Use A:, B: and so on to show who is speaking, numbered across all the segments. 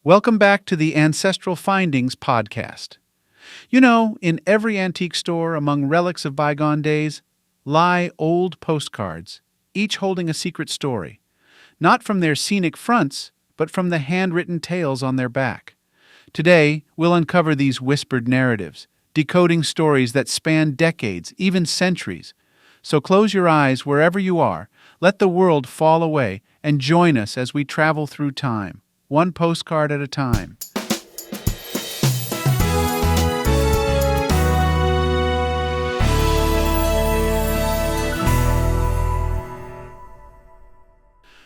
A: Welcome back to the Ancestral Findings podcast. You know, in every antique store among relics of bygone days lie old postcards, each holding a secret story, not from their scenic fronts, but from the handwritten tales on their back. Today, we'll uncover these whispered narratives, decoding stories that span decades, even centuries. So close your eyes wherever you are, let the world fall away, and join us as we travel through time, one postcard at a time.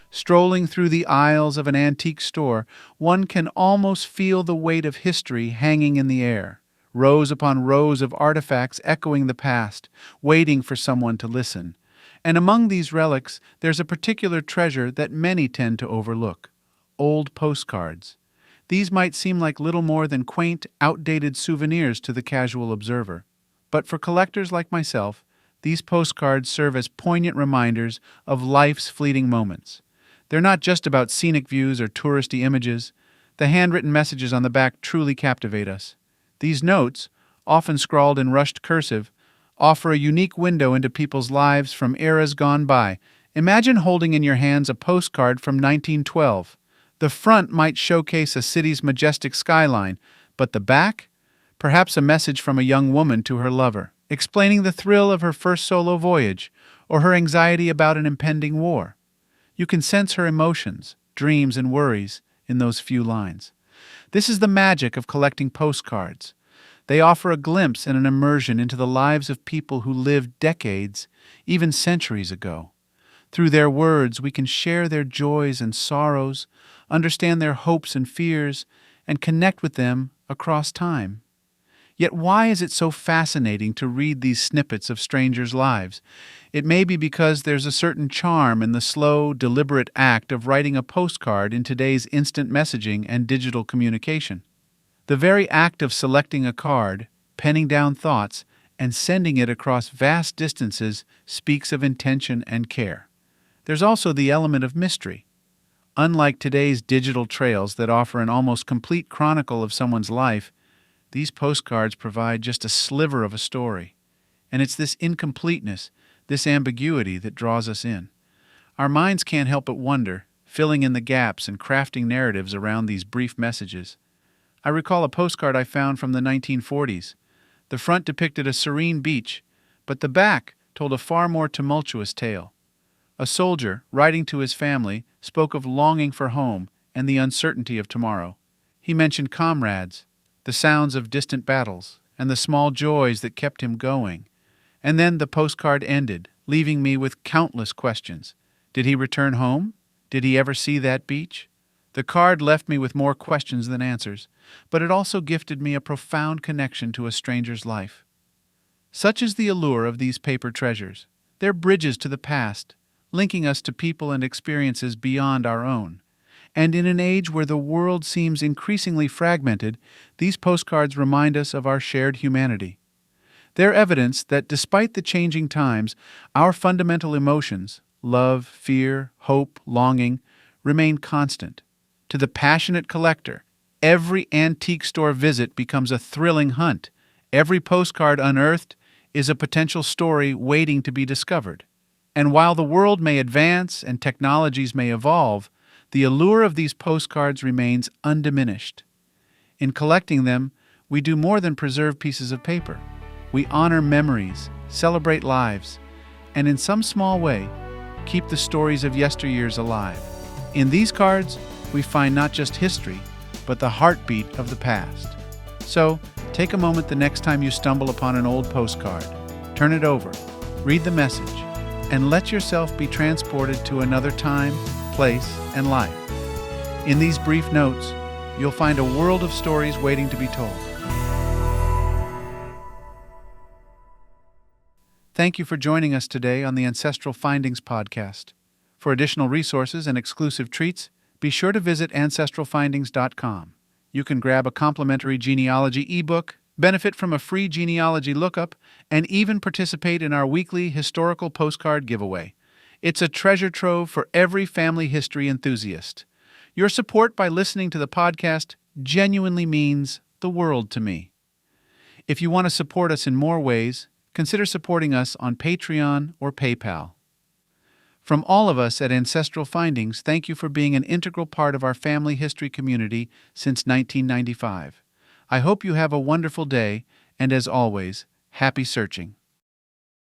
A: Strolling through the aisles of an antique store, one can almost feel the weight of history hanging in the air, rows upon rows of artifacts echoing the past, waiting for someone to listen. And among these relics, there's a particular treasure that many tend to overlook: old postcards. These might seem like little more than quaint, outdated souvenirs to the casual observer. But for collectors like myself, these postcards serve as poignant reminders of life's fleeting moments. They're not just about scenic views or touristy images. The handwritten messages on the back truly captivate us. These notes, often scrawled in rushed cursive, offer a unique window into people's lives from eras gone by. Imagine holding in your hands a postcard from 1912. The front might showcase a city's majestic skyline, but the back? Perhaps a message from a young woman to her lover, explaining the thrill of her first solo voyage, or her anxiety about an impending war. You can sense her emotions, dreams, and worries in those few lines. This is the magic of collecting postcards. They offer a glimpse and an immersion into the lives of people who lived decades, even centuries ago. Through their words, we can share their joys and sorrows, understand their hopes and fears, and connect with them across time. Yet why is it so fascinating to read these snippets of strangers' lives? It may be because there's a certain charm in the slow, deliberate act of writing a postcard in today's instant messaging and digital communication. The very act of selecting a card, penning down thoughts, and sending it across vast distances speaks of intention and care. There's also the element of mystery. Unlike today's digital trails that offer an almost complete chronicle of someone's life, these postcards provide just a sliver of a story. And it's this incompleteness, this ambiguity that draws us in. Our minds can't help but wonder, filling in the gaps and crafting narratives around these brief messages. I recall a postcard I found from the 1940s. The front depicted a serene beach, but the back told a far more tumultuous tale. A soldier, writing to his family, spoke of longing for home and the uncertainty of tomorrow. He mentioned comrades, the sounds of distant battles, and the small joys that kept him going. And then the postcard ended, leaving me with countless questions. Did he return home? Did he ever see that beach? The card left me with more questions than answers, but it also gifted me a profound connection to a stranger's life. Such is the allure of these paper treasures. They're bridges to the past, linking us to people and experiences beyond our own. And in an age where the world seems increasingly fragmented, these postcards remind us of our shared humanity. They're evidence that despite the changing times, our fundamental emotions, love, fear, hope, longing, remain constant. To the passionate collector, every antique store visit becomes a thrilling hunt. Every postcard unearthed is a potential story waiting to be discovered. And while the world may advance and technologies may evolve, the allure of these postcards remains undiminished. In collecting them, we do more than preserve pieces of paper. We honor memories, celebrate lives, and in some small way, keep the stories of yesteryears alive. In these cards, we find not just history, but the heartbeat of the past. So, take a moment the next time you stumble upon an old postcard. Turn it over, read the message, and let yourself be transported to another time, place, and life. In these brief notes, you'll find a world of stories waiting to be told. Thank you for joining us today on the Ancestral Findings podcast. For additional resources and exclusive treats, be sure to visit ancestralfindings.com. You can grab a complimentary genealogy ebook, benefit from a free genealogy lookup, and even participate in our weekly historical postcard giveaway. It's a treasure trove for every family history enthusiast. Your support by listening to the podcast genuinely means the world to me. If you want to support us in more ways, consider supporting us on Patreon or PayPal. From all of us at Ancestral Findings, thank you for being an integral part of our family history community since 1995. I hope you have a wonderful day, and as always, happy searching.